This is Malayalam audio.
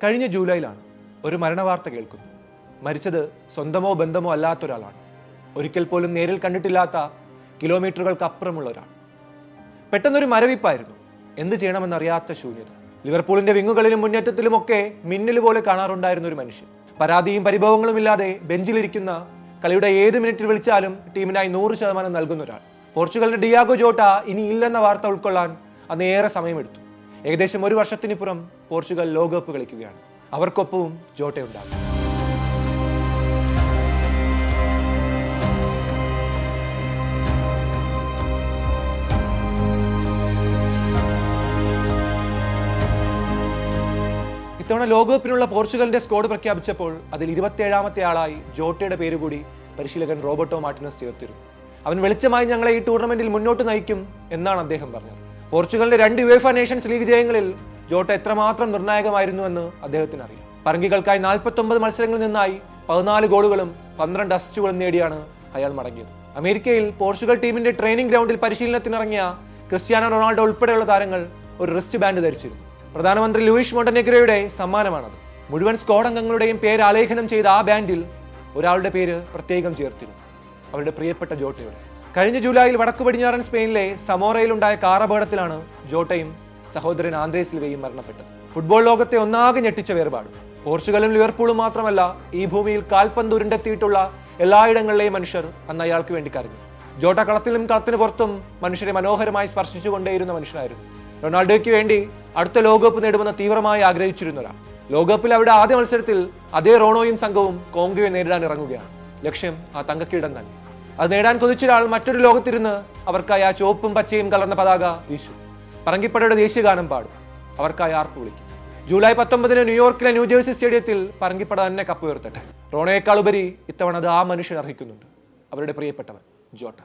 കഴിഞ്ഞ ജൂലൈയിലാണ് ഒരു മരണവാർത്ത കേൾക്കുന്നത്. മരിച്ചത് സ്വന്തമോ ബന്ധമോ അല്ലാത്തൊരാളാണ്. ഒരിക്കൽ പോലും നേരിൽ കണ്ടിട്ടില്ലാത്ത കിലോമീറ്ററുകൾക്കപ്പുറമുള്ള ഒരാൾ. പെട്ടെന്നൊരു മരവിപ്പായിരുന്നു. എന്ത് ചെയ്യണമെന്നറിയാത്ത ശൂന്യത. ലിവർപൂളിന്റെ വിങ്ങുകളിലും മുന്നേറ്റത്തിലുമൊക്കെ മിന്നൽ പോലെ കാണാറുണ്ടായിരുന്ന ഒരു മനുഷ്യൻ. പരാതിയും പരിഭവങ്ങളും ഇല്ലാതെ ബെഞ്ചിലിരിക്കുന്ന, കളിയുടെ ഏത് മിനിറ്റിൽ വിളിച്ചാലും ടീമിനായി 100% നൽകുന്ന ഒരാൾ. പോർച്ചുഗലിന്റെ ഡിയാഗോ ജോട്ട ഇനി ഇല്ലെന്ന വാർത്ത ഉൾക്കൊള്ളാൻ അന്ന് ഏറെ സമയമെടുത്തു. ഏകദേശം ഒരു വർഷത്തിനിപ്പുറം പോർച്ചുഗൽ ലോകകപ്പ് കളിക്കുകയാണ്. അവർക്കൊപ്പവും ജോട്ടയുണ്ടാകും. ഇത്തവണ ലോകകപ്പിനുള്ള പോർച്ചുഗലിന്റെ സ്ക്വാഡ് പ്രഖ്യാപിച്ചപ്പോൾ അതിൽ 27ാമത്തെ ആളായി ജോട്ടയുടെ പേര് കൂടി പരിശീലകൻ റോബർട്ടോ മാർട്ടിനസ് ചേർത്തിരുന്നു. അവൻ വെളിച്ചമായി ഞങ്ങളെ ഈ ടൂർണമെന്റിൽ മുന്നോട്ട് നയിക്കും എന്നാണ് അദ്ദേഹം പറഞ്ഞത്. പോർച്ചുഗലിന്റെ 2 യുവേഫ നേഷൻസ് ലീഗ് ജയങ്ങളിൽ ജോട്ട എത്രമാത്രം നിർണായകമായിരുന്നുവെന്ന് അദ്ദേഹത്തിന് അറിയാം. പറങ്കികൾക്കായി 49 മത്സരങ്ങളിൽ നിന്നായി 14 ഗോളുകളും 12 അസിസ്റ്റുകളും നേടിയാണ് അയാൾ മടങ്ങിയത്. അമേരിക്കയിൽ പോർച്ചുഗൽ ടീമിന്റെ ട്രെയിനിങ് ഗ്രൗണ്ടിൽ പരിശീലനത്തിനിറങ്ങിയ ക്രിസ്ത്യാനോ റൊണാൾഡോ ഉൾപ്പെടെയുള്ള താരങ്ങൾ ഒരു റിസ്റ്റ് ബാൻഡ് ധരിച്ചിരുന്നു. പ്രധാനമന്ത്രി ലൂയിസ് മോണ്ടനെഗ്രോയുടെ സമ്മാനമാണത്. മുഴുവൻ സ്ക്വാഡ് അംഗങ്ങളുടെയും പേര് ആലേഖനം ചെയ്ത ആ ബാൻഡിൽ ഒരാളുടെ പേര് പ്രത്യേകം ചേർത്തിരുന്നു, അവരുടെ പ്രിയപ്പെട്ട ജോട്ടയുടെ. കഴിഞ്ഞ ജൂലൈയിൽ വടക്കു പടിഞ്ഞാറൻ സ്പെയിനിലെ സമോറയിലുണ്ടായ കാർ അപകടത്തിലാണ് ജോട്ടയും സഹോദരൻ ആന്ദ്രേ സിൽവയും മരണപ്പെട്ടത്. ഫുട്ബോൾ ലോകത്തെ ഒന്നാകെ ഞെട്ടിച്ച വേർപാട്. പോർച്ചുഗലും ലിവർപൂളും മാത്രമല്ല, ഈ ഭൂമിയിൽ കാൽപന്ത് ഉരുണ്ടെത്തിയിട്ടുള്ള എല്ലായിടങ്ങളിലെയും മനുഷ്യർ അന്ന് അയാൾക്ക് വേണ്ടി കരഞ്ഞു. ജോട്ട കളത്തിലും കളത്തിന് പുറത്തും മനുഷ്യരെ മനോഹരമായി സ്പർശിച്ചുകൊണ്ടേയിരുന്ന മനുഷ്യനായിരുന്നു. റൊണാൾഡോയ്ക്ക് വേണ്ടി അടുത്ത ലോകകപ്പ് നേടുമെന്ന് തീവ്രമായി ആഗ്രഹിച്ചിരുന്ന ഒരാൾ. ലോകകപ്പിൽ അവിടെ ആദ്യ മത്സരത്തിൽ അതേ റോണോയും സംഘവും കോങ്കോയെ നേരിടാൻ ഇറങ്ങുകയാണ്. ലക്ഷ്യം ആ തങ്കക്കിടം തന്നെ. അത് നേടാൻ കൊതിച്ചൊരാൾ മറ്റൊരു ലോകത്തിരുന്ന് അവർക്കായി ആ ചുവപ്പും പച്ചയും കലർന്ന പതാക വീശും. പറങ്കിപ്പടയുടെ ദേശീയഗാനം പാടും, അവർക്കായി ആർപ്പ് വിളിക്കും. ജൂലൈ 19 ന്യൂയോർക്കിലെ ന്യൂജേഴ്സി സ്റ്റേഡിയത്തിൽ പറങ്കിപ്പട തന്നെ കപ്പ് ഉയർത്തട്ടെ. റോണോയേക്കാൾ ഉപരി ഇത്തവണ അത് ആ മനുഷ്യൻ അർഹിക്കുന്നുണ്ട്, അവരുടെ പ്രിയപ്പെട്ടവൻ ജോട്ട.